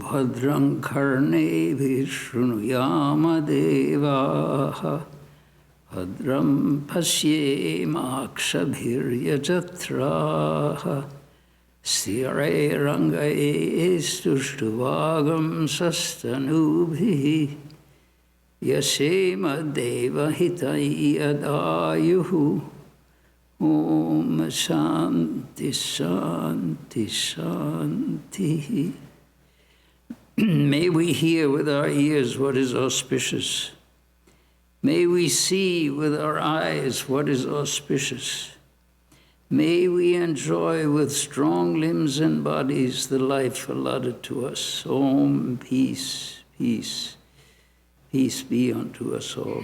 Bhadrang karneभिः शृणुयाम देवाः Bhadram pasyemakshbhiryajatraः Sthirairangayestuštuvagam sastanubhiः Yasema devahitai adayuhu Om Shanti Shanti Shanti. May we hear with our ears what is auspicious. May we see with our eyes what is auspicious. May we enjoy with strong limbs and bodies the life allotted to us. Om, peace, peace, peace be unto us all.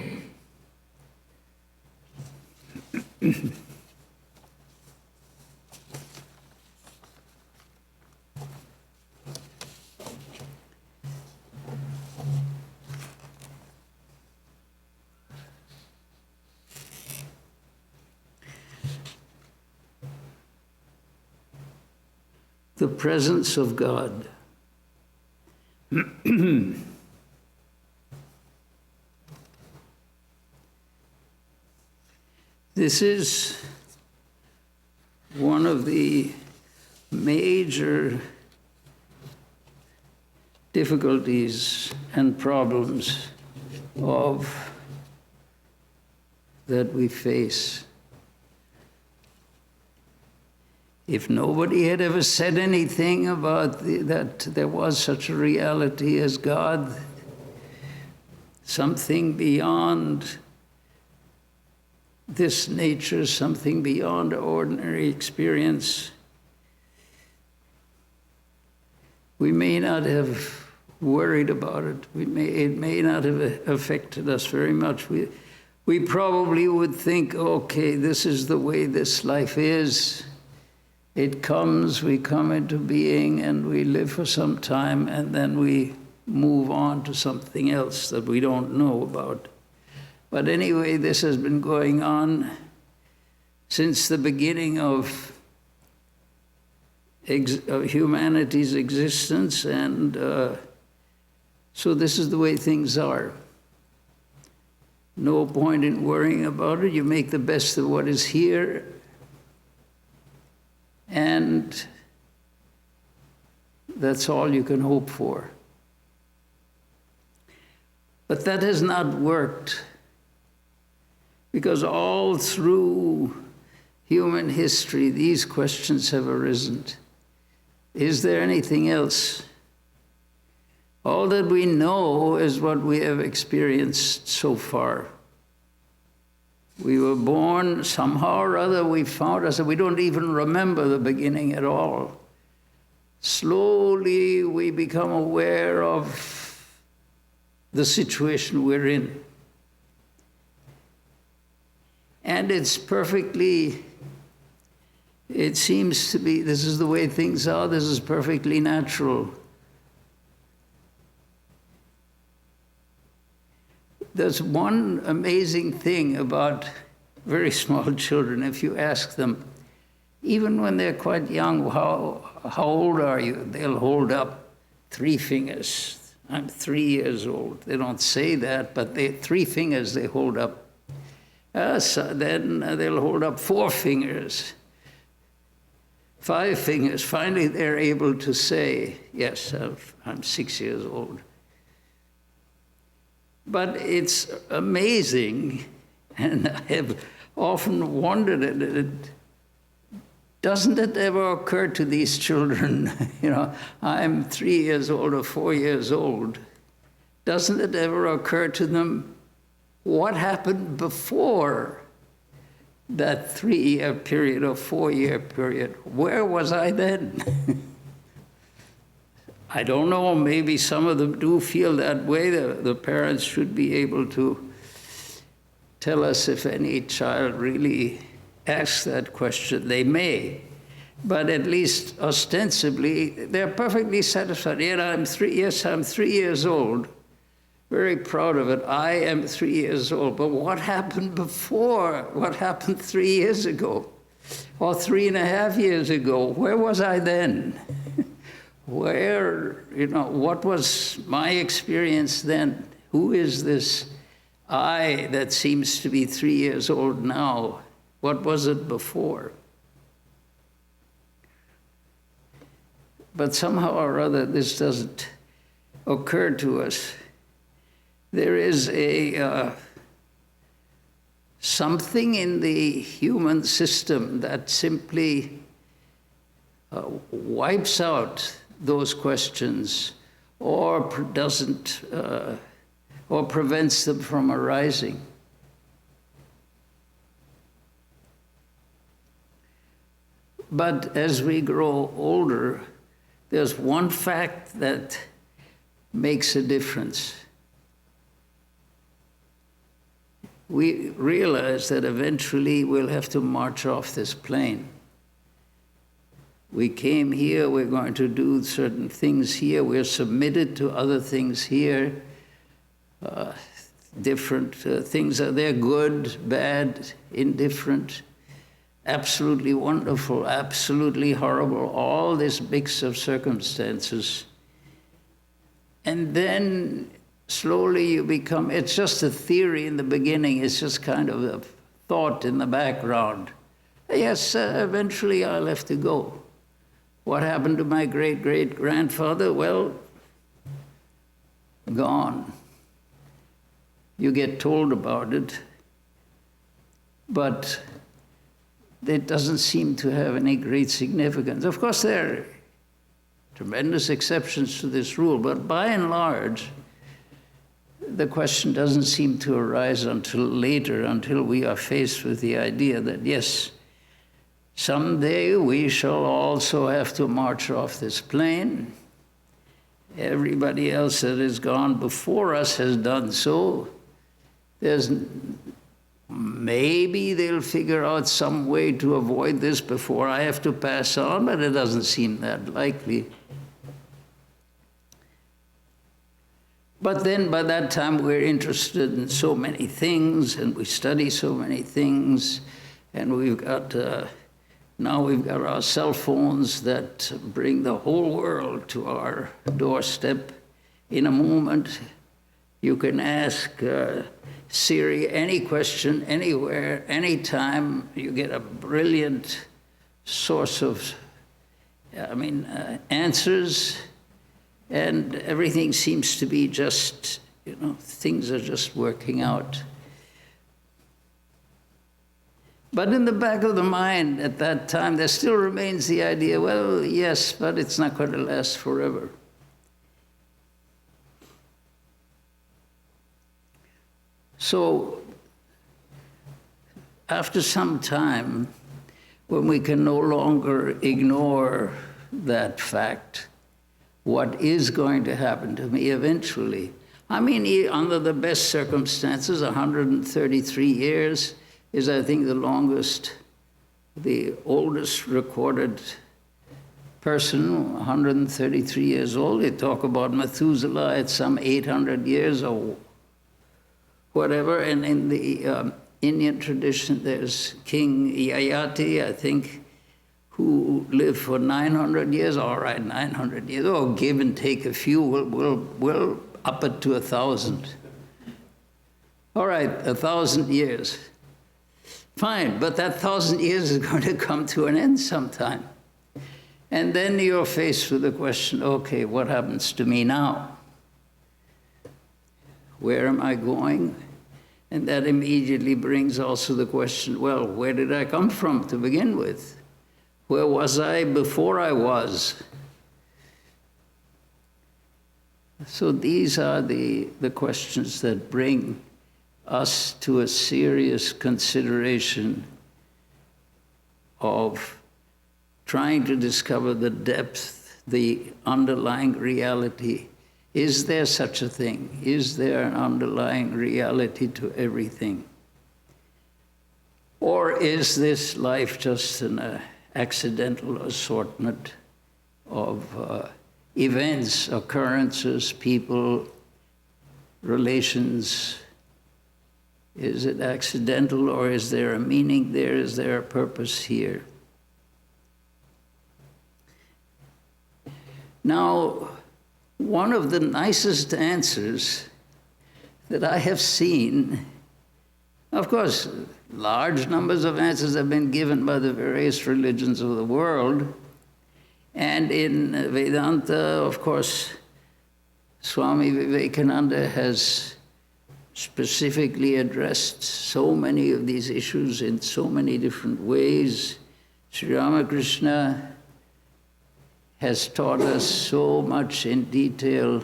The presence of God. This is one of the major difficulties and problems that we face. If nobody had ever said anything about that there was such a reality as God, something beyond this nature, something beyond ordinary experience, we may not have worried about it. It may not have affected us very much. We probably would think, okay, this is the way this life is. It comes, we come into being, and we live for some time, and then we move on to something else that we don't know about. But anyway, this has been going on since the beginning of humanity's existence, and so this is the way things are. No point in worrying about it. You make the best of what is here, and that's all you can hope for. But that has not worked, because all through human history, these questions have arisen. Is there anything else? All that we know is what we have experienced so far. We were born, somehow or other we found ourselves, we don't even remember the beginning at all. Slowly we become aware of the situation we're in. And it's perfectly, it seems to be, this is the way things are, this is perfectly natural. There's one amazing thing about very small children. If you ask them, even when they're quite young, how old are you? They'll hold up 3 fingers. I'm 3 years old. They don't say that, but 3 fingers they hold up. So then they'll hold up 4 fingers, 5 fingers. Finally, they're able to say, yes, I'm 6 years old. But it's amazing, and I have often wondered at it. Doesn't it ever occur to these children, I'm 3 years old or 4 years old, doesn't it ever occur to them what happened before that 3-year period or 4-year period? Where was I then? I don't know, maybe some of them do feel that way. The parents should be able to tell us if any child really asks that question. They may, but at least ostensibly, they're perfectly satisfied. I'm 3 years old. Very proud of it. I am 3 years old. But what happened before? What happened 3 years ago? Or 3.5 years ago? Where was I then? where, what was my experience then? Who is this I that seems to be 3 years old now? What was it before? But somehow or other, this doesn't occur to us. There is something in the human system that simply wipes out those questions or doesn't or prevents them from arising. But as we grow older, there's one fact that makes a difference. We realize that eventually we'll have to march off this plane. We came here, we're going to do certain things here, we're submitted to other things here. Different things are there, good, bad, indifferent, absolutely wonderful, absolutely horrible, all this mix of circumstances. And then slowly you become, it's just a theory in the beginning, it's just kind of a thought in the background. Yes, eventually I'll have to go. What happened to my great-great-grandfather? Well, gone. You get told about it, but it doesn't seem to have any great significance. Of course, there are tremendous exceptions to this rule, but by and large, the question doesn't seem to arise until later, until we are faced with the idea that, yes, someday we shall also have to march off this plane. Everybody else that has gone before us has done so. Maybe they'll figure out some way to avoid this before I have to pass on, but it doesn't seem that likely. But then by that time we're interested in so many things, and we study so many things, and we've got now we've got our cell phones that bring the whole world to our doorstep in a moment. You can ask Siri any question, anywhere, anytime. You get a brilliant source of, answers, and everything seems to be just, things are just working out. But in the back of the mind at that time, there still remains the idea, well, yes, but it's not going to last forever. So, after some time, when we can no longer ignore that fact, what is going to happen to me eventually? Under the best circumstances, 133 years is, I think, the oldest recorded person, 133 years old. They talk about Methuselah at some 800 years or whatever, and in the Indian tradition, there's King Yayati, I think, who lived for 900 years. All right, 900 years. Oh, give and take a few. We'll up it to 1,000. All right, 1,000 years. Fine, but that 1,000 years is going to come to an end sometime. And then you're faced with the question, okay, what happens to me now? Where am I going? And that immediately brings also the question, well, where did I come from to begin with? Where was I before I was? So these are the questions that bring us to a serious consideration of trying to discover the depth, the underlying reality. Is there such a thing? Is there an underlying reality to everything? Or is this life just an accidental assortment of events, occurrences, people, relations? Is it accidental, or is there a meaning there? Is there a purpose here? Now, one of the nicest answers that I have seen, of course, large numbers of answers have been given by the various religions of the world, and in Vedanta, of course, Swami Vivekananda has specifically addressed so many of these issues in so many different ways. Sri Ramakrishna has taught us so much in detail,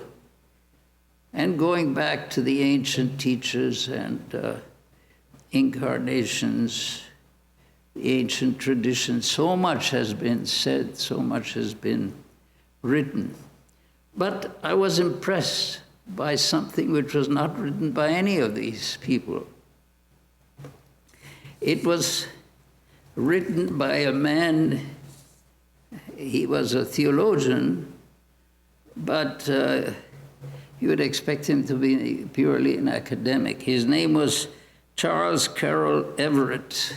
and going back to the ancient teachers and incarnations, the ancient traditions, so much has been said, so much has been written. But I was impressed by something which was not written by any of these people. It was written by a man. He was a theologian, but you would expect him to be purely an academic. His name was Charles Carroll Everett,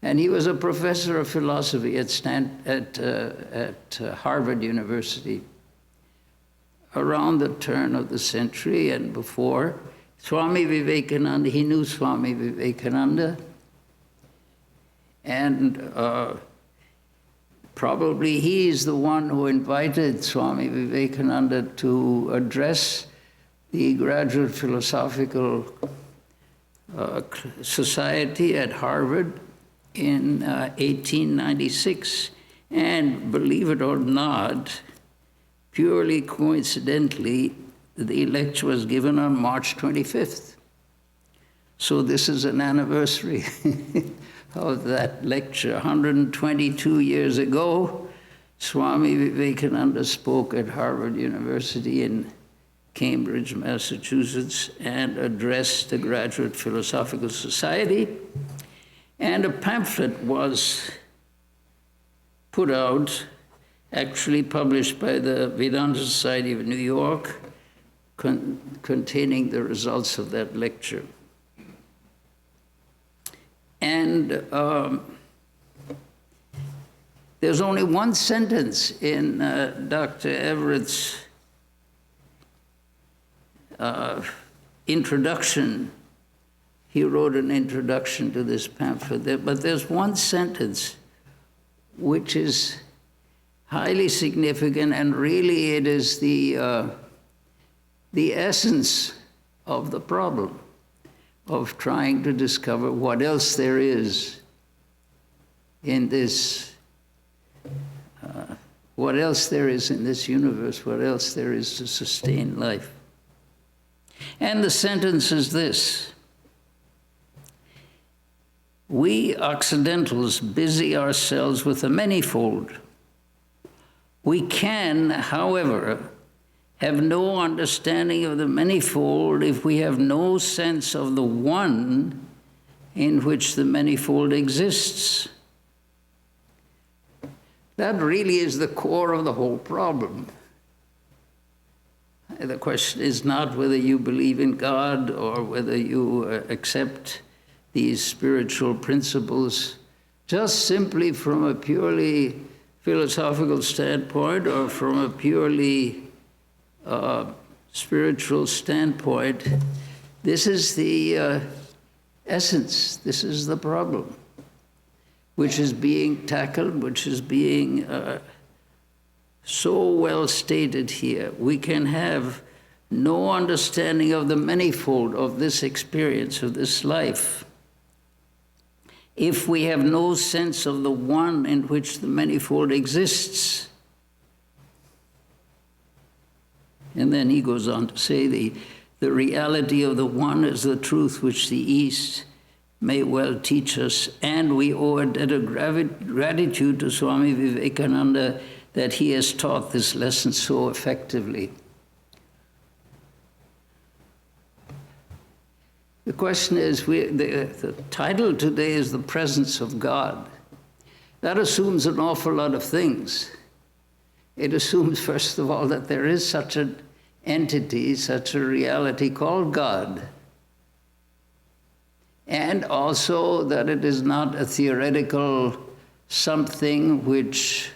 and he was a professor of philosophy at Harvard University around the turn of the century and before. Swami Vivekananda, he knew Swami Vivekananda, and probably he's the one who invited Swami Vivekananda to address the Graduate Philosophical Society at Harvard in 1896. And believe it or not, purely coincidentally, the lecture was given on March 25th. So this is an anniversary of that lecture. 122 years ago, Swami Vivekananda spoke at Harvard University in Cambridge, Massachusetts, and addressed the Graduate Philosophical Society. And a pamphlet was put out, actually published by the Vedanta Society of New York, containing the results of that lecture. And there's only one sentence in Dr. Everett's introduction. He wrote an introduction to this pamphlet, but there's one sentence which is highly significant, and really it is the essence of the problem of trying to discover what else there is in this, what else there is in this universe, what else there is to sustain life. And the sentence is this: we Occidentals busy ourselves with the manifold. We can, however, have no understanding of the manifold if we have no sense of the one in which the manifold exists. That really is the core of the whole problem. The question is not whether you believe in God or whether you accept these spiritual principles just simply from a purely philosophical standpoint or from a purely spiritual standpoint. This is the essence, this is the problem, which is being tackled, which is being so well stated here. We can have no understanding of the manifold of this experience, of this life, if we have no sense of the one in which the manifold exists. And then he goes on to say the reality of the one is the truth which the East may well teach us, and we owe a debt of gratitude to Swami Vivekananda that he has taught this lesson so effectively. The question is, the title today is The Presence of God. That assumes an awful lot of things. It assumes, first of all, that there is such an entity, such a reality called God. And also that it is not a theoretical something which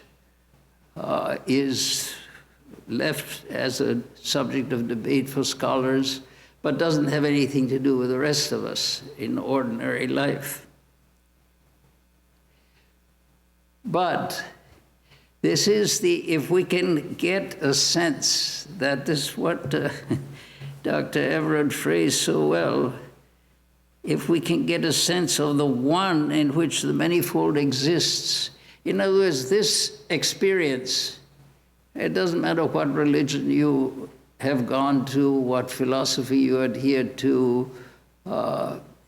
is left as a subject of debate for scholars, but doesn't have anything to do with the rest of us in ordinary life. But this is if we can get a sense that this is what Dr. Everett phrased so well, if we can get a sense of the one in which the manifold exists. In other words, this experience, it doesn't matter what religion you have gone to, what philosophy you adhere to,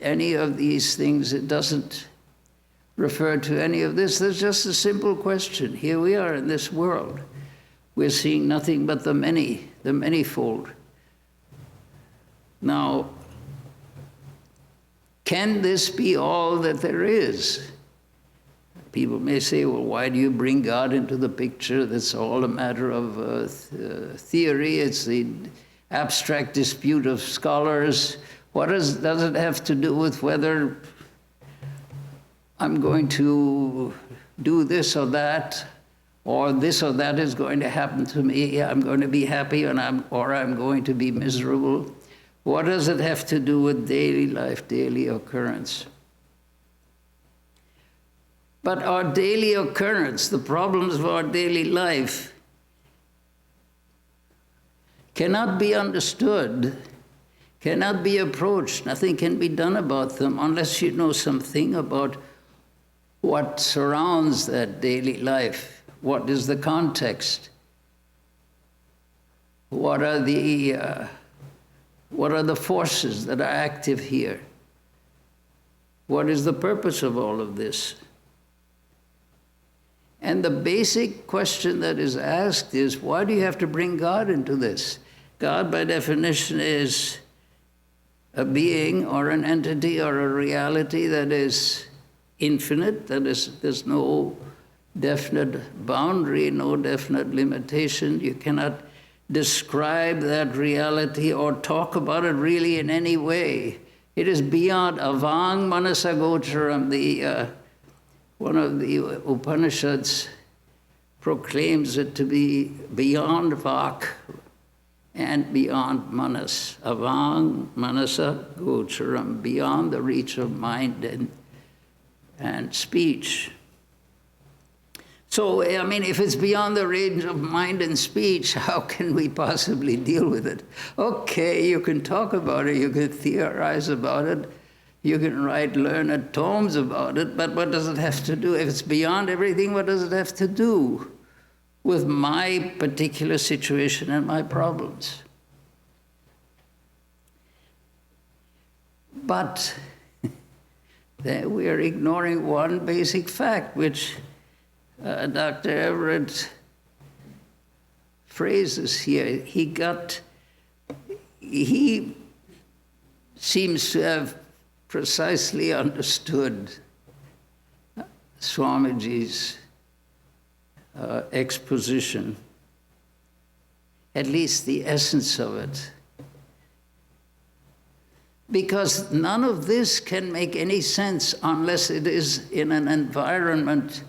any of these things, it doesn't refer to any of this. There's just a simple question. Here we are in this world. We're seeing nothing but the manifold. Now, can this be all that there is? People may say, well, why do you bring God into the picture? That's all a matter of theory. It's the abstract dispute of scholars. What does it have to do with whether I'm going to do this or that is going to happen to me? I'm going to be happy or I'm going to be miserable. What does it have to do with daily life, daily occurrence? But our daily occurrence, the problems of our daily life, cannot be understood, cannot be approached. Nothing can be done about them unless you know something about what surrounds that daily life. What is the context? What are the forces that are active here? What is the purpose of all of this? And the basic question that is asked is, why do you have to bring God into this? God, by definition, is a being or an entity or a reality that is infinite, that is, there's no definite boundary, no definite limitation. You cannot describe that reality or talk about it really in any way. It is beyond avang manasagocharam. One of the Upanishads proclaims it to be beyond vak and beyond manas. Avang manasa gocharam, beyond the reach of mind and speech. So, I mean, if it's beyond the range of mind and speech, how can we possibly deal with it? Okay, you can talk about it, you can theorize about it, you can write learned tomes about it, but what does it have to do? If it's beyond everything, what does it have to do with my particular situation and my problems? But we are ignoring one basic fact, which Dr. Everett phrases here. He seems to have precisely understood Swamiji's exposition, at least the essence of it. Because none of this can make any sense unless it is in an environment.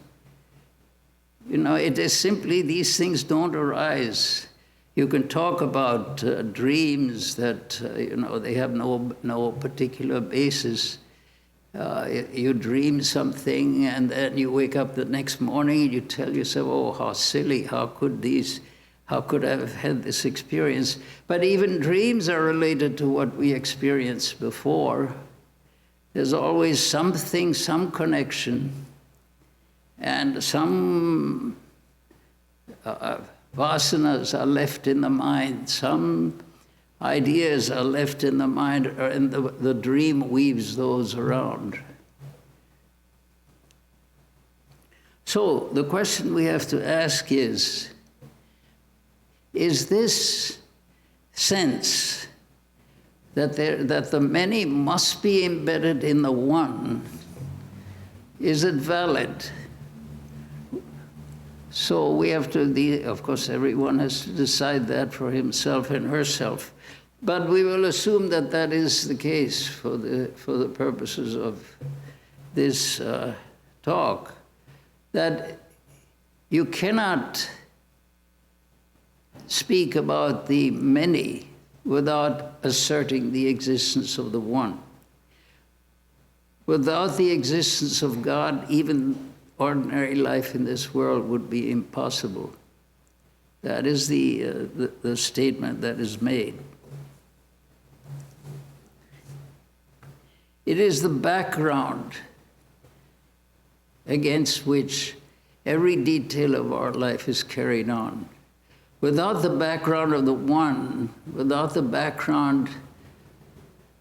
You know, it is simply, these things don't arise. You can talk about dreams that, they have no particular basis. You dream something and then you wake up the next morning and you tell yourself, oh, how silly, how could I have had this experience? But even dreams are related to what we experienced before. There's always something, some connection, and some vasanas are left in the mind, some ideas are left in the mind, and the dream weaves those around. So the question we have to ask is this sense that the many must be embedded in the one, is it valid? So we have to, of course, everyone has to decide that for himself and herself. But we will assume that that is the case for the purposes of this talk, that you cannot speak about the many without asserting the existence of the one. Without the existence of God, even ordinary life in this world would be impossible. That is the statement that is made. It is the background against which every detail of our life is carried on. Without the background of the one, without the background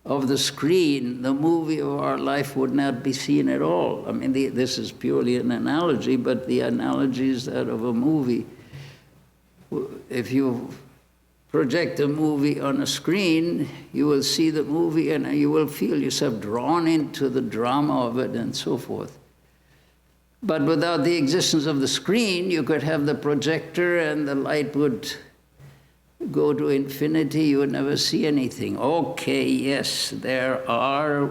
of the screen, the movie of our life would not be seen at all. I mean, this is purely an analogy, but the analogy is that of a movie. If you project a movie on a screen, you will see the movie and you will feel yourself drawn into the drama of it and so forth. But without the existence of the screen, you could have the projector and the light would go to infinity, you would never see anything. Okay, yes, there are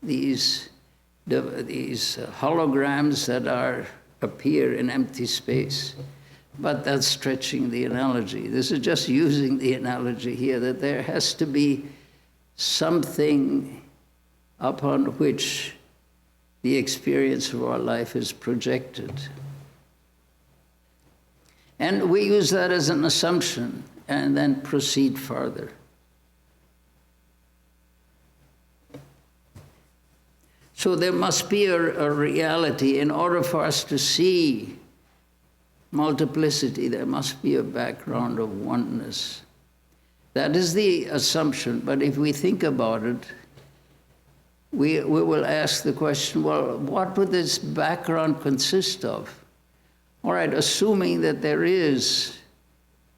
these holograms that appear in empty space. But that's stretching the analogy. This is just using the analogy here that there has to be something upon which the experience of our life is projected. And we use that as an assumption and then proceed further. So there must be a reality. In order for us to see multiplicity, there must be a background of oneness. That is the assumption, but if we think about it, we will ask the question, well, what would this background consist of? All right, assuming that there is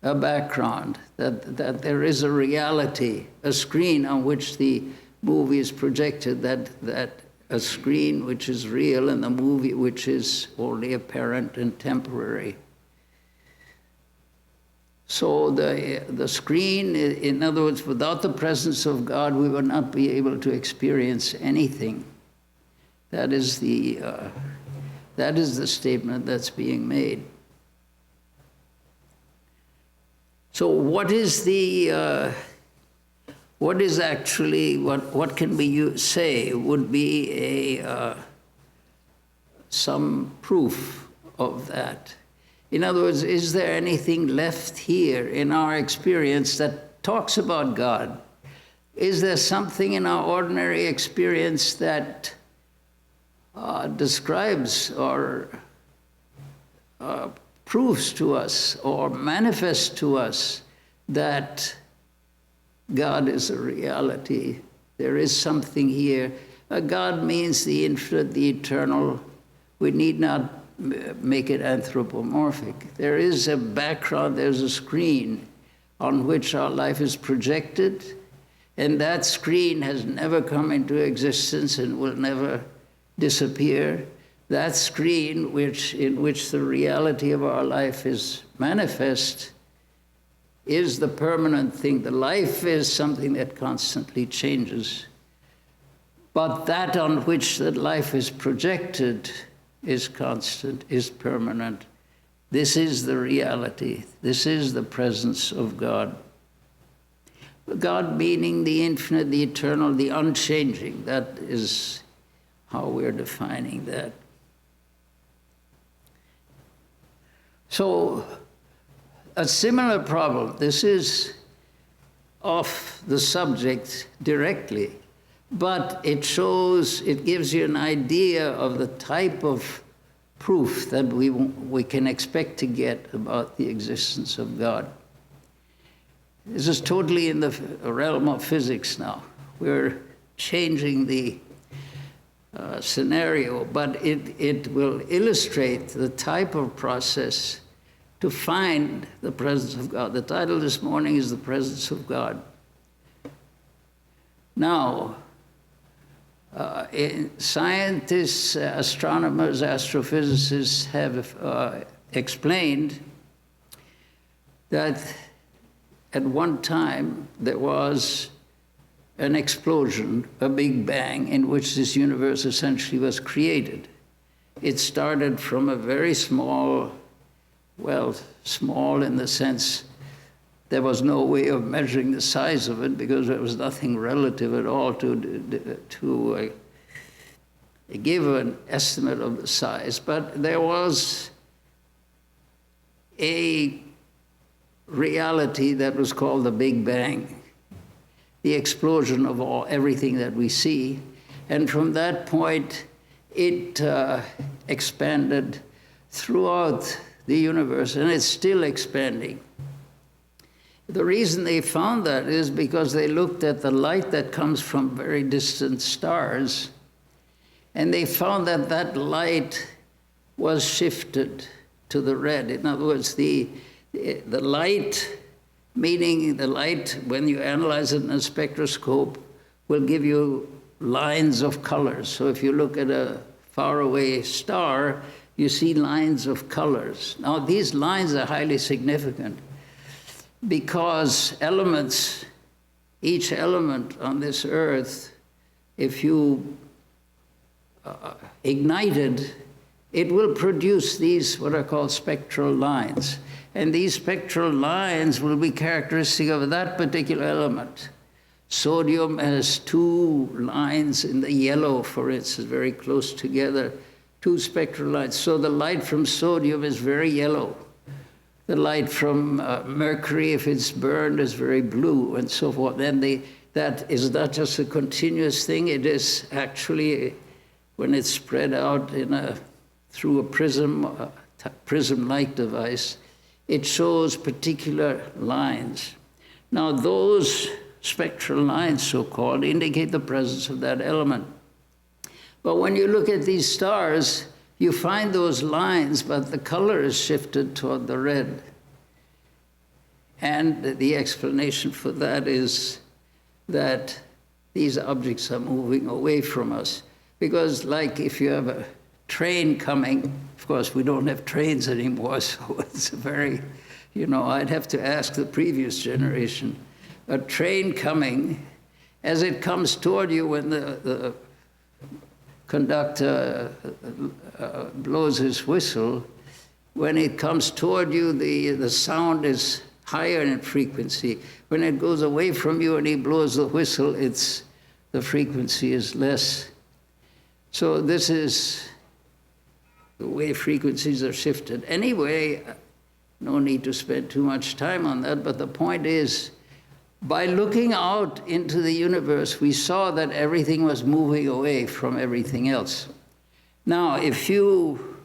a background, that there is a reality, a screen on which the movie is projected, that a screen which is real and the movie which is only apparent and temporary. So the screen, in other words, without the presence of God, we would not be able to experience anything. That is the statement that's being made. So what can we say would be some proof of that? In other words, is there anything left here in our experience that talks about God? Is there something in our ordinary experience that describes or proves to us or manifests to us that God is a reality? There is something here. God means the infinite, the eternal. We need not make it anthropomorphic. There is a background, there's a screen on which our life is projected, and that screen has never come into existence and will never disappear. That screen in which the reality of our life is manifest is the permanent thing. The life is something that constantly changes. But that on which that life is projected is constant, is permanent. This is the reality. This is the presence of God. God meaning the infinite, the eternal, the unchanging. That is how we're defining that. So, a similar problem, this is off the subject directly, but it gives you an idea of the type of proof that we can expect to get about the existence of God. This is totally in the realm of physics now. We're changing the scenario, but it will illustrate the type of process to find the presence of God. The title this morning is The Presence of God. Now, scientists, astronomers, astrophysicists have explained that at one time there was an explosion, a big bang, in which this universe essentially was created. It started from a very small well, small in the sense there was no way of measuring the size of it because there was nothing relative at all to give an estimate of the size. But there was a reality that was called the Big Bang, the explosion of everything that we see. And from that point, it expanded throughout the universe, and it's still expanding. The reason they found that is because they looked at the light that comes from very distant stars, and they found that that light was shifted to the red. In other words, the light, meaning the light, when you analyze it in a spectroscope, will give you lines of colors. So if you look at a faraway star, you see lines of colors. Now, these lines are highly significant because elements, each element on this earth, if you ignite it, it will produce these, what are called spectral lines. And these spectral lines will be characteristic of that particular element. Sodium has two lines in the yellow, for instance, very close together, two spectral lines. So the light from sodium is very yellow. The light from mercury, if it's burned, is very blue, and so forth. And that is not just a continuous thing. It is actually, when it's spread out through a prism-like device, it shows particular lines. Now, those spectral lines, so-called, indicate the presence of that element. But when you look at these stars, you find those lines, but the color is shifted toward the red. And the explanation for that is that these objects are moving away from us. Because like if you have a train coming, of course we don't have trains anymore, so it's a very, I'd have to ask the previous generation. A train coming, as it comes toward you when the conductor blows his whistle, when it comes toward you, the sound is higher in frequency. When it goes away from you and he blows the whistle, the frequency is less. So this is the way frequencies are shifted. Anyway, no need to spend too much time on that, but the point is, by looking out into the universe, we saw that everything was moving away from everything else. Now, if you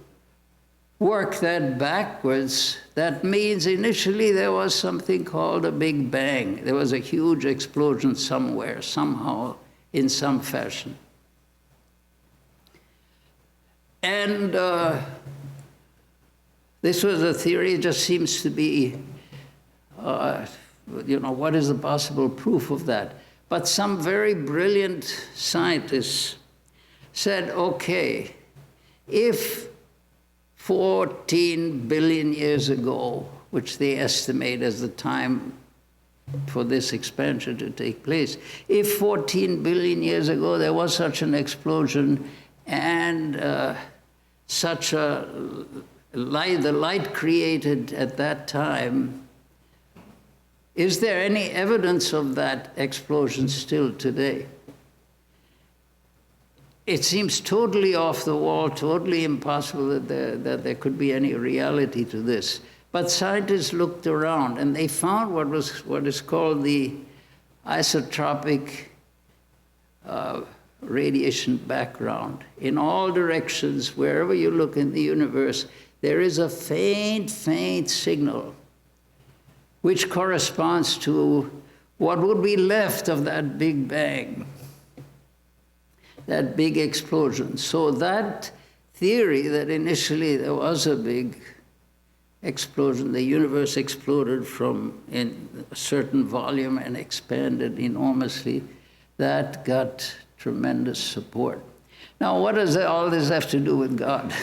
work that backwards, that means initially there was something called a Big Bang. There was a huge explosion somewhere, somehow, in some fashion. And this was a theory. It just seems to be what is the possible proof of that? But some very brilliant scientists said, okay, if 14 billion years ago, which they estimate as the time for this expansion to take place, if 14 billion years ago there was such an explosion and such the light created at that time, is there any evidence of that explosion still today? It seems totally off the wall, totally impossible that there could be any reality to this. But scientists looked around and they found what is called the isotropic radiation background. In all directions, wherever you look in the universe, there is a faint signal which corresponds to what would be left of that Big Bang, that big explosion. So that theory that initially there was a big explosion, the universe exploded in a certain volume and expanded enormously, that got tremendous support. Now, what does all this have to do with God?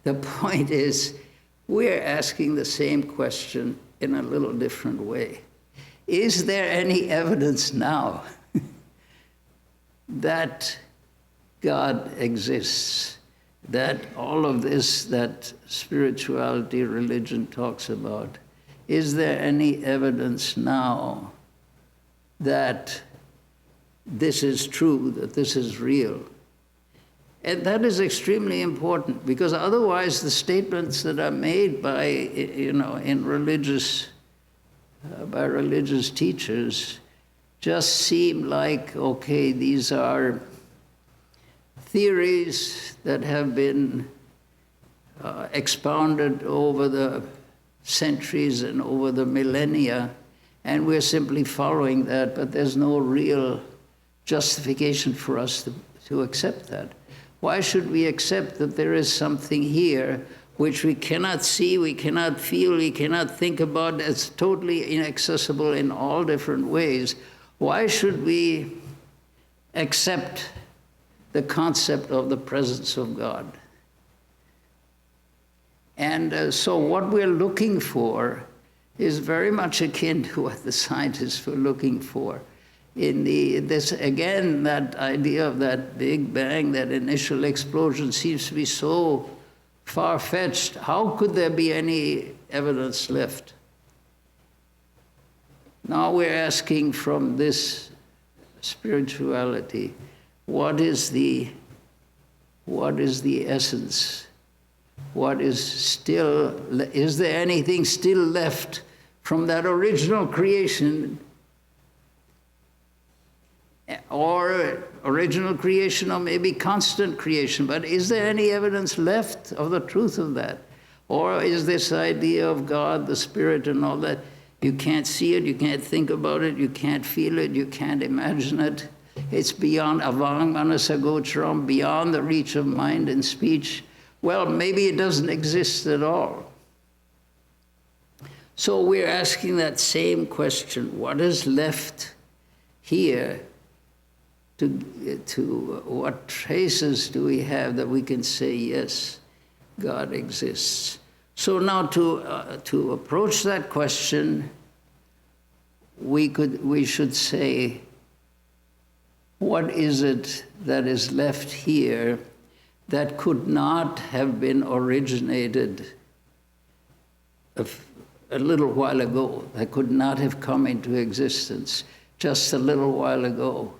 The point is, we're asking the same question in a little different way. Is there any evidence now that God exists? that all of this that spirituality, religion talks about, is there any evidence now that this is true, that this is real? And that is extremely important, because otherwise the statements that are made by, in religious, by religious teachers just seem like, okay, these are theories that have been expounded over the centuries and over the millennia, and we're simply following that, but there's no real justification for us to accept that. Why should we accept that there is something here which we cannot see, we cannot feel, we cannot think about, that's totally inaccessible in all different ways? Why should we accept the concept of the presence of God? And so what we're looking for is very much akin to what the scientists were looking for. In this, again, that idea of that Big Bang, that initial explosion seems to be so far-fetched. How could there be any evidence left? Now we're asking from this spirituality, what is the essence? What is still, is there anything still left from that original creation, or original creation, or maybe constant creation, but is there any evidence left of the truth of that? Or is this idea of God, the Spirit and all that, you can't see it, you can't think about it, you can't feel it, you can't imagine it, it's beyond avang manasagocharam, beyond the reach of mind and speech? Well, maybe it doesn't exist at all. So we're asking that same question, what is left here? To what traces do we have that we can say, yes, God exists? So now to approach that question, we should say, what is it that is left here that could not have been originated a little while ago, that could not have come into existence just a little while ago?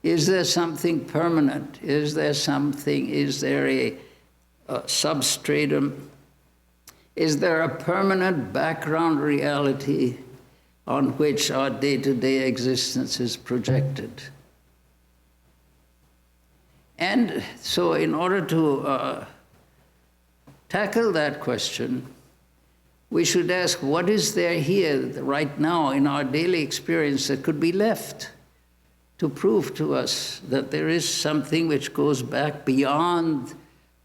Is there something permanent? Is there a substratum? Is there a permanent background reality on which our day-to-day existence is projected? And so in order to tackle that question, we should ask, what is there here right now in our daily experience that could be left to prove to us that there is something which goes back beyond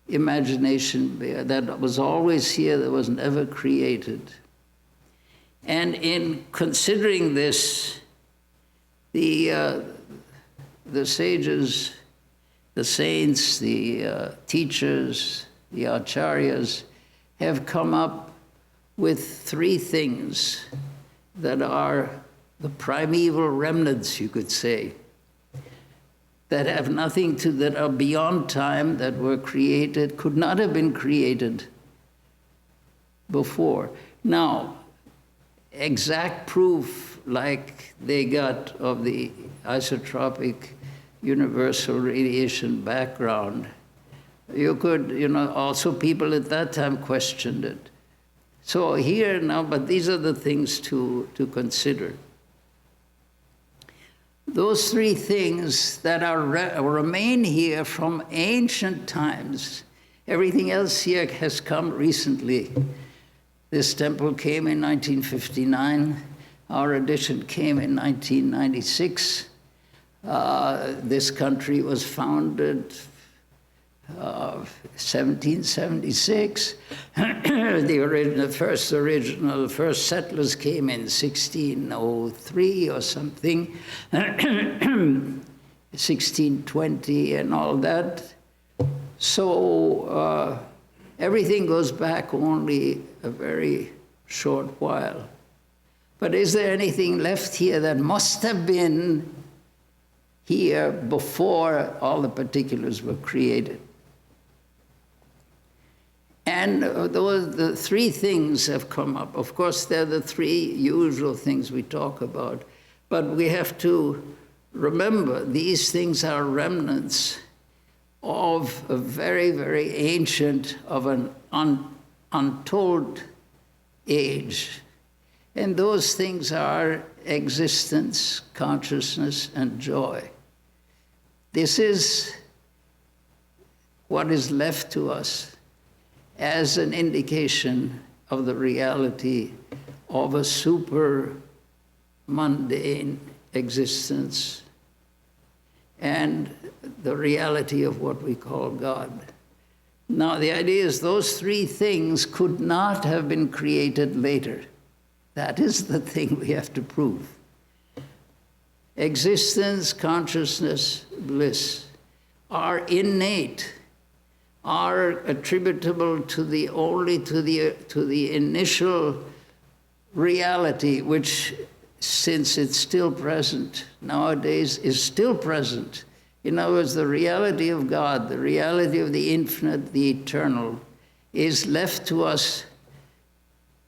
imagination, that was always here, that was never created? And in considering this, the sages, the saints, the teachers, the acharyas have come up with three things that are the primeval remnants, you could say, that have nothing to, that are beyond time, that were created, could not have been created before. Now, exact proof like they got of the isotropic universal radiation background, you could, also people at that time questioned it. So here now, but these are the things to consider. Those three things that remain here from ancient times, everything else here has come recently. This temple came in 1959. Our edition came in 1996. This country was founded 1776. The first settlers came in 1603 or something, 1620 and all that. So everything goes back only a very short while. But is there anything left here that must have been here before all the particulars were created? And the three things have come up. Of course, they're the three usual things we talk about. But we have to remember these things are remnants of a very, very ancient, of an untold age. And those things are existence, consciousness, and joy. This is what is left to us as an indication of the reality of a super mundane existence and the reality of what we call God. Now, the idea is those three things could not have been created later. That is the thing we have to prove. Existence, consciousness, bliss are innate, are attributable to the initial reality, which, since it's still present nowadays, is still present. In other words, the reality of God, the reality of the infinite, the eternal, is left to us,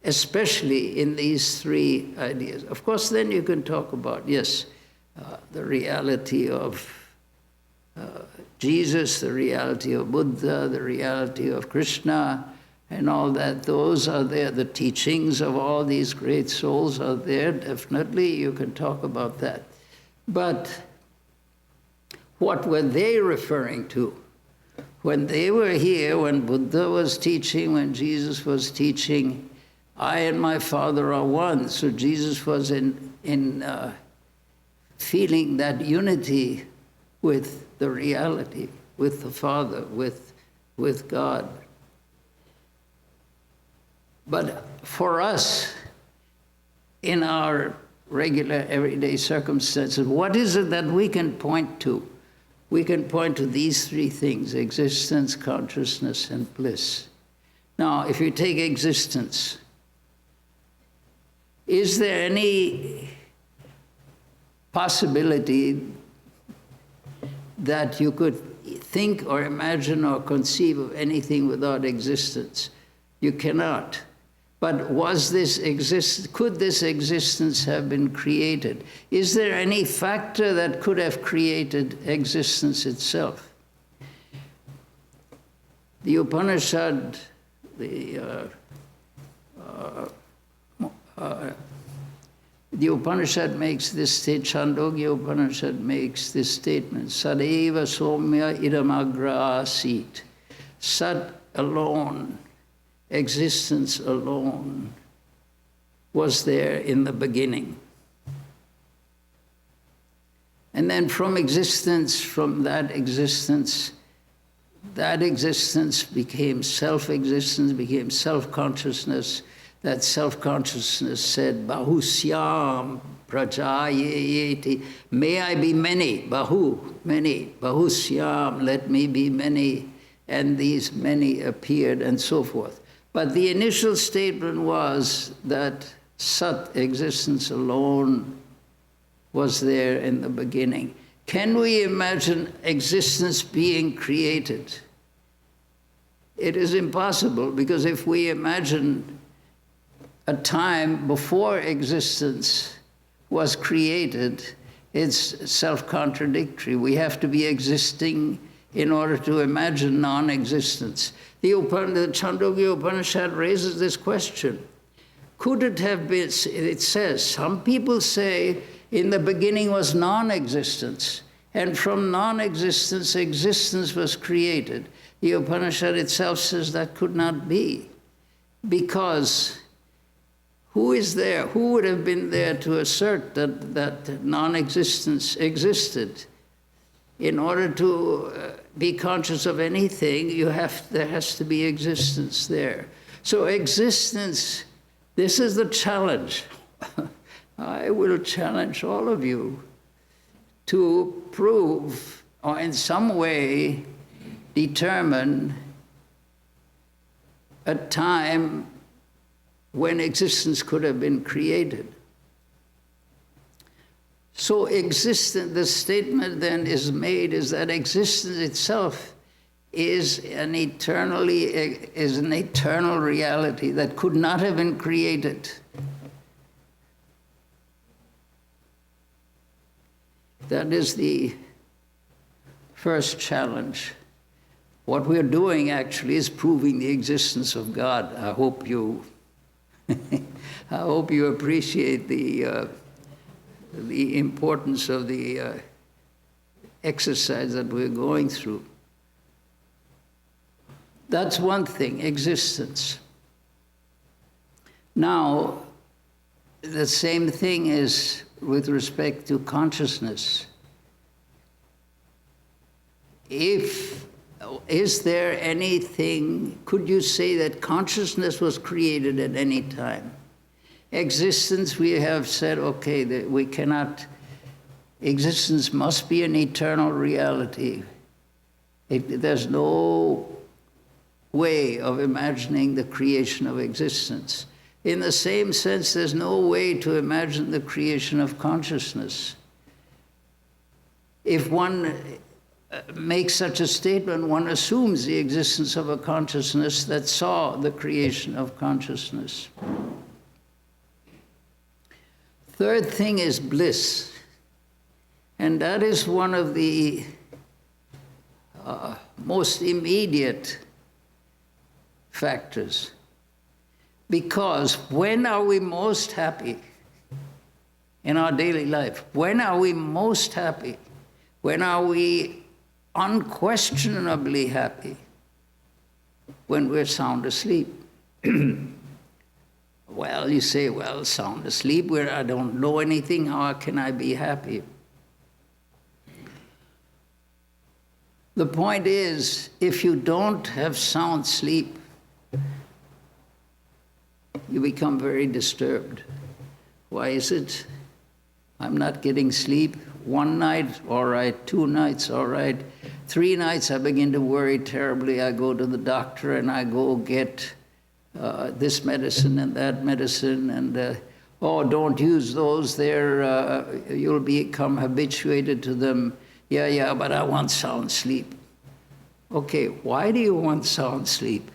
especially in these three ideas. Of course, then you can talk about, yes, the reality of Jesus, the reality of Buddha, the reality of Krishna, and all that. Those are there. The teachings of all these great souls are there, definitely. You can talk about that. But what were they referring to? When they were here, when Buddha was teaching, when Jesus was teaching, I and my Father are one. So Jesus was in feeling that unity with the reality, with the Father, with God. But for us, in our regular everyday circumstances, what is it that we can point to? We can point to these three things: existence, consciousness, and bliss. Now, if you take existence, is there any possibility that you could think or imagine or conceive of anything without existence? You cannot. But could this existence have been created? Is there any factor that could have created existence itself? The Upanishad, the Upanishad makes this statement, Chandogya Upanishad makes this statement, Sadeva Somya idamagra asit. Sat alone, existence alone, was there in the beginning. And then from that existence became self-existence, became self-consciousness. That self-consciousness said, Bahusyam prajayeti, may I be many, many, Bahusyam, let me be many, and these many appeared, and so forth. But the initial statement was that Sat, existence alone, was there in the beginning. Can we imagine existence being created? It is impossible, because if we imagine a time before existence was created, it's self-contradictory. We have to be existing in order to imagine non-existence. The Chandogya Upanishad raises this question. Could it have been, it says, some people say in the beginning was non-existence, and from non-existence, existence was created. The Upanishad itself says that could not be, because who is there? Who would have been there to assert that non-existence existed? In order to be conscious of anything, there has to be existence there. So existence, this is the challenge. I will challenge all of you to prove, or in some way determine, a time when existence could have been created. So the statement then is made is that existence itself is an eternal reality that could not have been created. That is the first challenge. What we're doing actually is proving the existence of God. I hope you appreciate the importance of the exercise that we're going through. That's one thing, existence. Now, the same thing is with respect to consciousness. Is there anything, could you say that consciousness was created at any time? Existence, we have said, okay, that we cannot, existence must be an eternal reality. There's no way of imagining the creation of existence. In the same sense, there's no way to imagine the creation of consciousness. If one makes such a statement, one assumes the existence of a consciousness that saw the creation of consciousness. Third thing is bliss. And that is one of the most immediate factors. Because when are we most happy in our daily life? When are we most happy? When are we unquestionably happy? When we're sound asleep. Well, you say, well, sound asleep, where I don't know anything, how can I be happy? The point is, if you don't have sound sleep, you become very disturbed. Why is it? I'm not getting sleep. One night, all right. 2 nights, all right. 3 nights, I begin to worry terribly. I go to the doctor and I go get this medicine and that medicine, and oh, don't use those. You'll become habituated to them. Yeah, but I want sound sleep. Okay, why do you want sound sleep?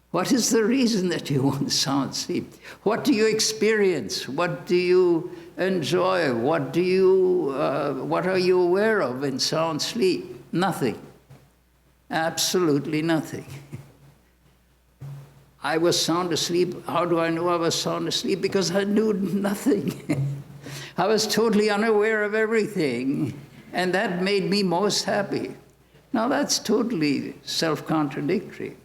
What is the reason that you want sound sleep? What do you experience? What do you enjoy? What are you aware of in sound sleep? Nothing. Absolutely nothing. I was sound asleep. How do I know I was sound asleep? Because I knew nothing. I was totally unaware of everything, and that made me most happy. Now that's totally self-contradictory.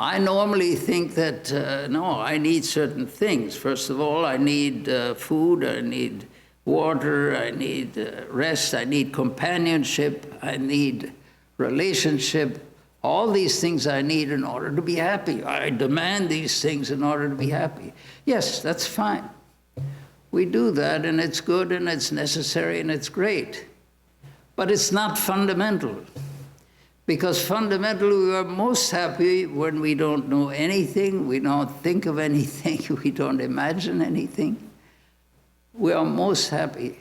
I normally think that, no, I need certain things. First of all, I need food, I need water, I need rest, I need companionship, I need relationship. All these things I need in order to be happy. I demand these things in order to be happy. Yes, that's fine. We do that, and it's good, and it's necessary, and it's great. But it's not fundamental. Because fundamentally, we are most happy when we don't know anything, we don't think of anything, we don't imagine anything. We are most happy.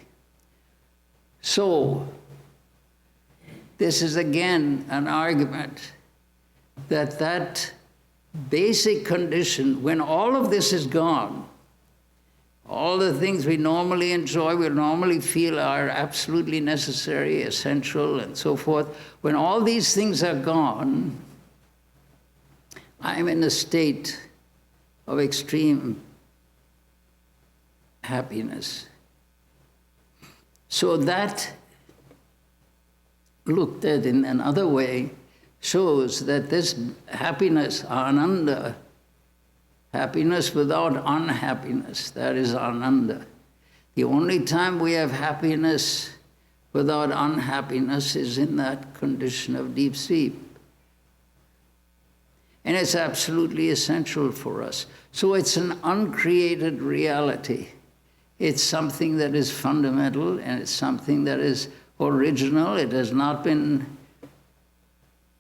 So, this is again an argument that basic condition, when all of this is gone, all the things we normally enjoy, we normally feel are absolutely necessary, essential, and so forth. When all these things are gone, I'm in a state of extreme happiness. So that, looked at in another way, shows that this happiness, ananda, happiness without unhappiness, that is ananda. The only time we have happiness without unhappiness is in that condition of deep sleep. And it's absolutely essential for us. So it's an uncreated reality. It's something that is fundamental, and it's something that is original. It has not been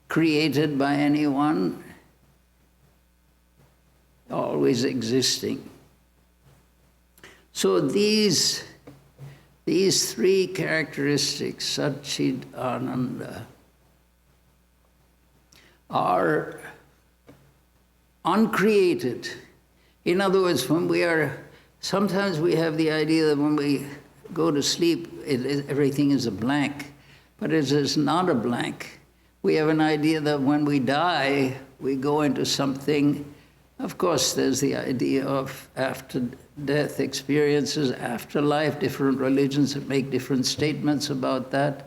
created by anyone, always existing. So these 3 characteristics, Satchid Ananda, are uncreated. In other words, sometimes we have the idea that when we go to sleep, everything is a blank, but it is not a blank. We have an idea that when we die, we go into something. Of course, there's the idea of after-death experiences, afterlife. Different religions make different statements about that.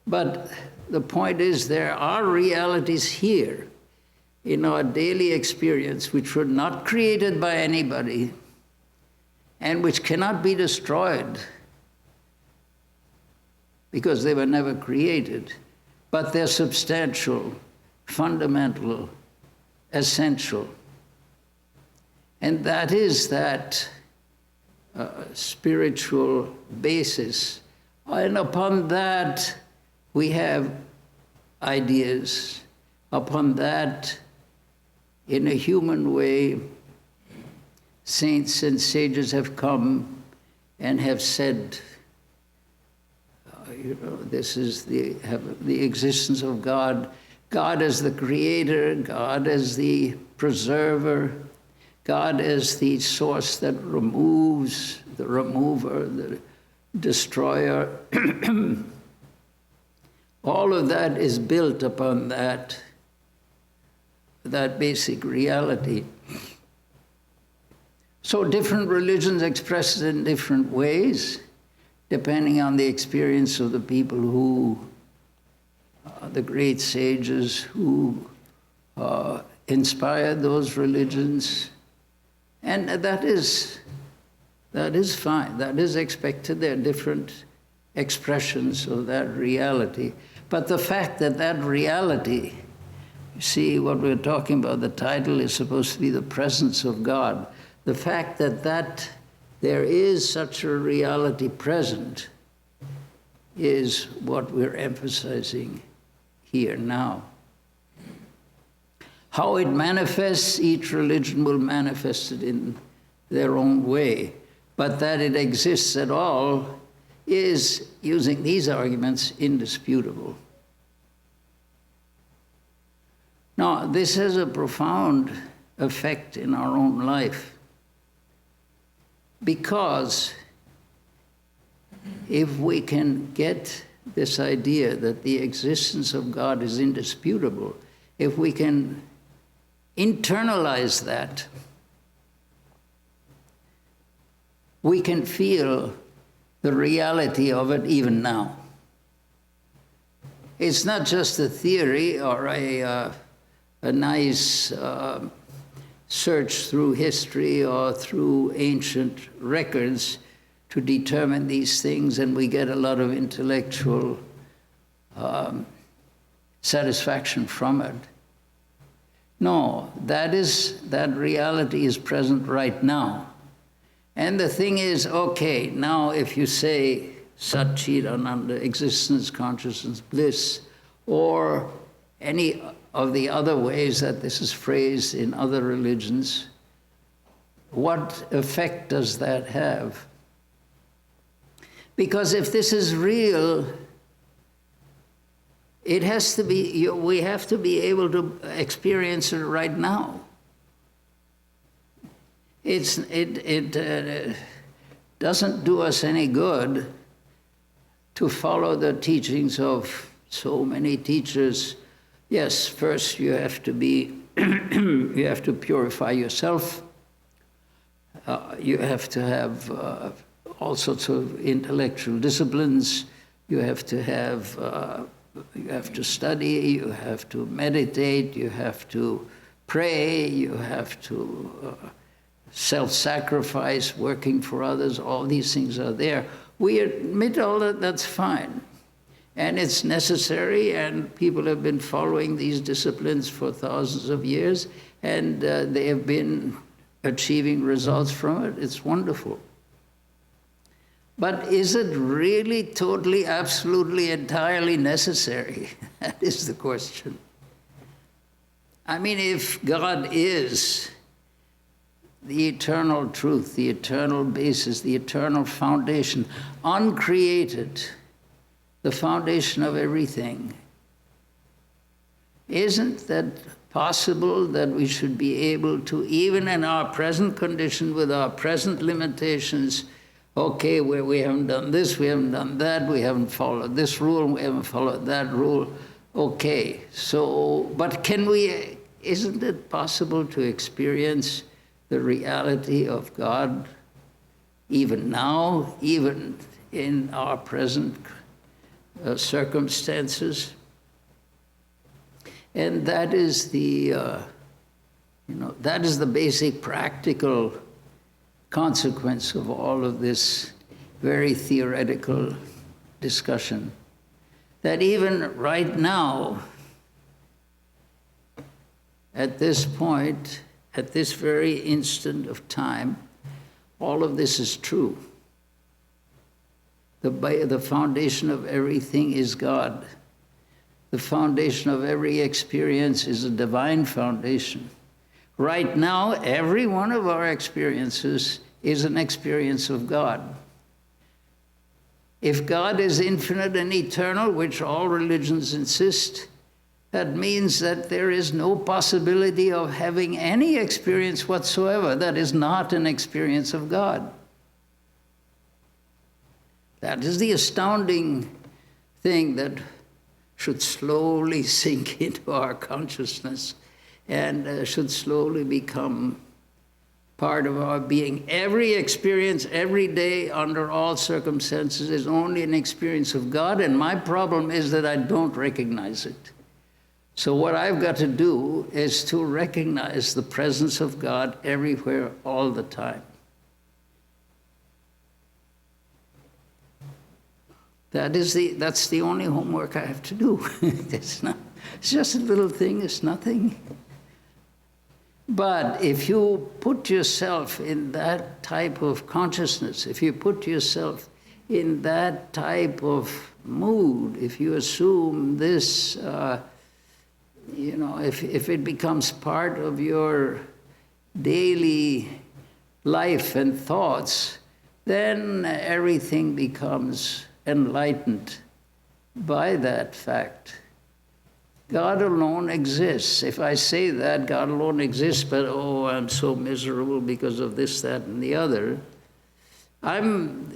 But the point is, there are realities here in our daily experience which were not created by anybody and which cannot be destroyed because they were never created, but they're substantial, fundamental, essential. And that is that spiritual basis. And upon that, we have ideas. Upon that, in a human way, saints and sages have come and have said, this is the existence of God. God as the creator, God as the preserver, God as the source that removes, the remover, the destroyer. All of that is built upon that basic reality. So different religions express it in different ways, depending on the experience of the people who, the great sages who inspired those religions. And that is fine, that is expected. There are different expressions of that reality. But the fact that that reality, you see what we're talking about, the title is supposed to be the presence of God. The fact that there is such a reality present is what we're emphasizing here now. How it manifests, each religion will manifest it in their own way. But that it exists at all is, using these arguments, indisputable. Now, this has a profound effect in our own life, because if we can get this idea that the existence of God is indisputable, if we can internalize that, we can feel the reality of it even now. It's not just a theory or a nice search through history or through ancient records to determine these things, and we get a lot of intellectual satisfaction from it. No, that reality is present right now. And the thing is, okay, now if you say Sat Chit Ananda, existence, consciousness, bliss, or any of the other ways that this is phrased in other religions, what effect does that have? Because if this is real, it has to be, we have to be able to experience it right now. It doesn't do us any good to follow the teachings of so many teachers. Yes, first you have to be, you have to purify yourself. You have to have all sorts of intellectual disciplines. You have to have, you have to study. You have to meditate. You have to pray. You have to self-sacrifice, working for others. All these things are there. We admit all that. That's fine. And it's necessary, and people have been following these disciplines for thousands of years, and they have been achieving results from it. It's wonderful. But is it really totally, absolutely, entirely necessary? That is the question. I mean, if God is the eternal truth, the eternal basis, the eternal foundation, uncreated, the foundation of everything, Isn't that possible that we should be able to, even in our present condition, with our present limitations, okay, where we haven't done this, we haven't done that, we haven't followed this rule, we haven't followed that rule, okay, so, but can we, isn't it possible to experience the reality of God even now, even in our present circumstances? And that is the, that is the basic practical consequence of all of this very theoretical discussion. That even right now, at this point, at this very instant of time, all of this is true. The foundation of everything is God. The foundation of every experience is a divine foundation. Right now, every one of our experiences is an experience of God. If God is infinite and eternal, which all religions insist, that means that there is no possibility of having any experience whatsoever that is not an experience of God. That is the astounding thing that should slowly sink into our consciousness and should slowly become part of our being. Every experience, every day, under all circumstances, is only an experience of God, and my problem is that I don't recognize it. So what I've got to do is to recognize the presence of God everywhere, all the time. That's the only homework I have to do. It's just a little thing, it's nothing. But if you put yourself in that type of consciousness, if you put yourself in that type of mood, if you assume this, if it becomes part of your daily life and thoughts, then everything becomes enlightened by that fact. God alone exists. If I say that, God alone exists, but oh, I'm so miserable because of this, that, and the other, I'm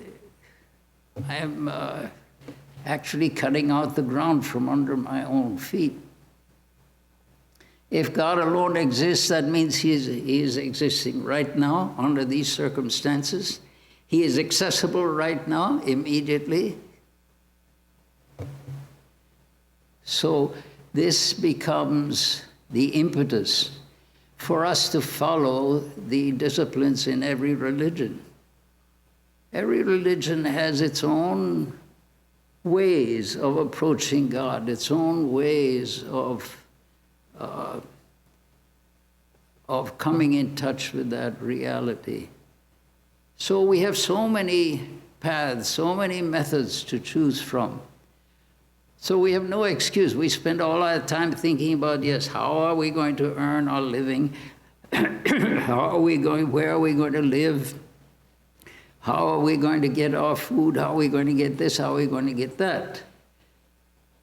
actually cutting out the ground from under my own feet. If God alone exists, that means He is existing right now under these circumstances. He is accessible right now, immediately. So this becomes the impetus for us to follow the disciplines in every religion. Every religion has its own ways of approaching God, its own ways of coming in touch with that reality. So we have so many paths, so many methods to choose from. So we have no excuse. We spend all our time thinking about, yes, how are we going to earn our living? Where are we going to live? How are we going to get our food? How are we going to get this? How are we going to get that?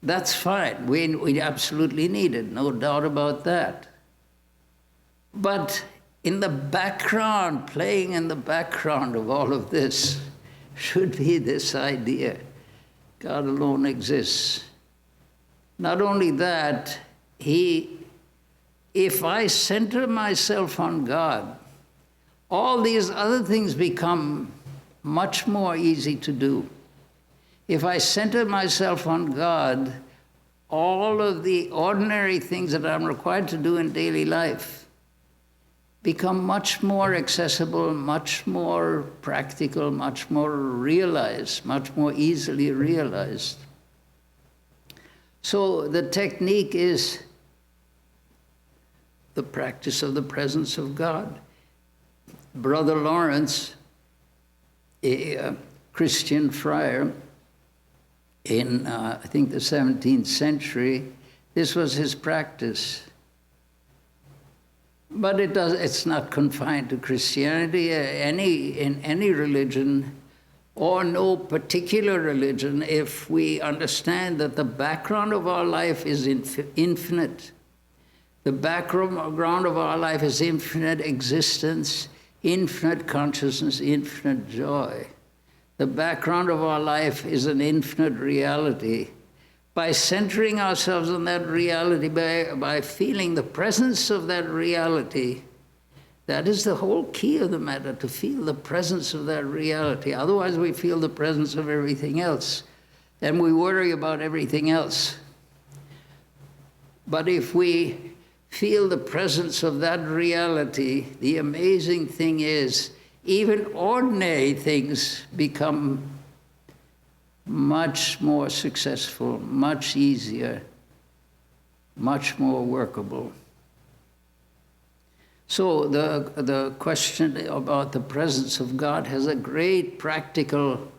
That's fine. We absolutely need it, no doubt about that. But in the background, playing in the background of all of this, should be this idea: God alone exists. Not only that, if I center myself on God, all these other things become much more easy to do. If I center myself on God, all of the ordinary things that I'm required to do in daily life become much more accessible, much more practical, much more realized, much more easily realized. So the technique is the practice of the presence of God. Brother Lawrence, a Christian friar in, I think, the 17th century, this was his practice. But it's not confined to Christianity. In any religion, or no particular religion, if we understand that the background of our life is infinite, The background of our life is infinite existence, infinite consciousness, infinite joy. The background of our life is an infinite reality. By centering ourselves on that reality, by feeling the presence of that reality, that is the whole key of the matter, to feel the presence of that reality. Otherwise, we feel the presence of everything else, and we worry about everything else. But if we feel the presence of that reality, the amazing thing is, even ordinary things become much more successful, much easier, much more workable. So the question about the presence of God has a great practical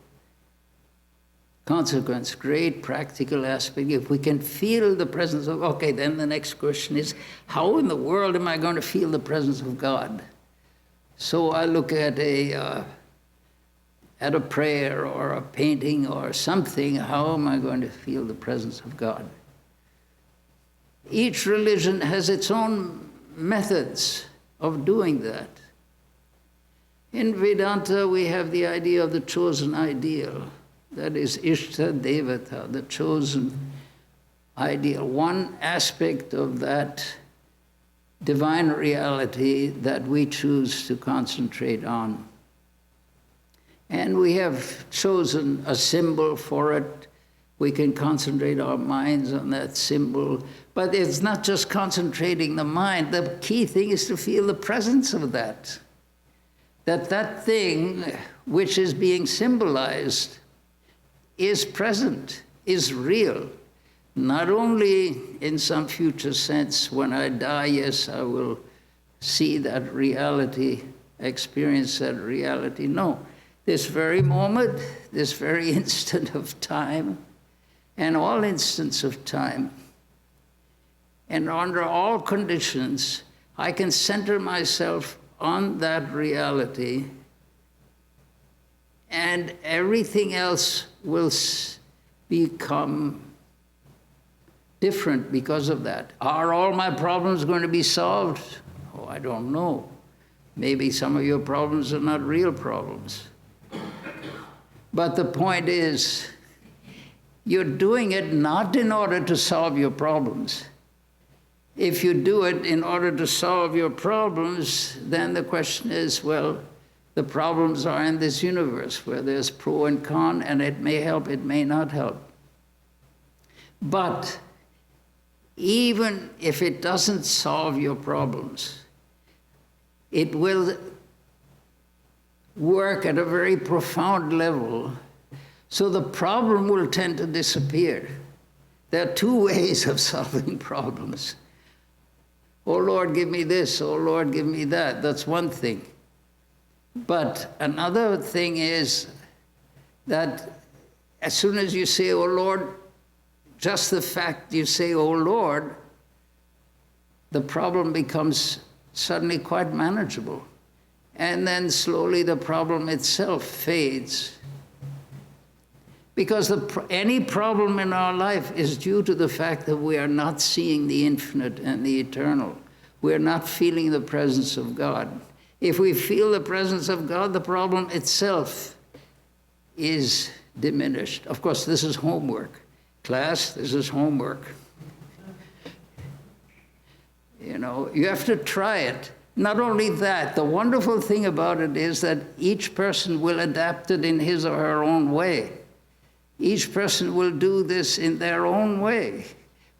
consequence, great practical aspect. If we can feel the presence of, okay, then the next question is, how in the world am I going to feel the presence of God? So I look at a prayer or a painting or something, how am I going to feel the presence of God? Each religion has its own methods of doing that. In Vedanta, we have the idea of the chosen ideal. That is Ishta Devata, the chosen ideal. One aspect of that divine reality that we choose to concentrate on. And we have chosen a symbol for it. We can concentrate our minds on that symbol. But it's not just concentrating the mind. The key thing is to feel the presence of that. That thing which is being symbolized is present, is real. Not only in some future sense, when I die, yes, I will see that reality, experience that reality. No, this very moment, this very instant of time, and all instants of time, and under all conditions, I can center myself on that reality, and everything else will become different because of that. Are all my problems going to be solved? Oh, I don't know. Maybe some of your problems are not real problems. But the point is, you're doing it not in order to solve your problems. If you do it in order to solve your problems, then the question is, well, the problems are in this universe where there's pro and con, and it may help, it may not help. But even if it doesn't solve your problems, it will work at a very profound level, so the problem will tend to disappear. There are two ways of solving problems. Oh Lord, give me this. Oh Lord, give me that. That's one thing. But another thing is that as soon as you say, oh Lord, just the fact you say, oh Lord, the problem becomes suddenly quite manageable. And then slowly the problem itself fades. Because any problem in our life is due to the fact that we are not seeing the infinite and the eternal. We are not feeling the presence of God. If we feel the presence of God, the problem itself is diminished. Of course, this is homework. Class, this is homework. You know, you have to try it. Not only that, the wonderful thing about it is that each person will adapt it in his or her own way. Each person will do this in their own way,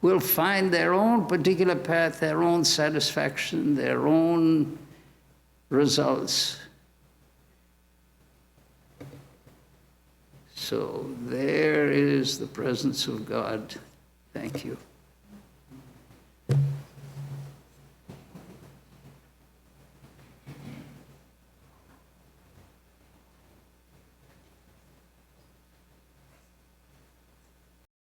will find their own particular path, their own satisfaction, their own results. So there is the presence of God. Thank you.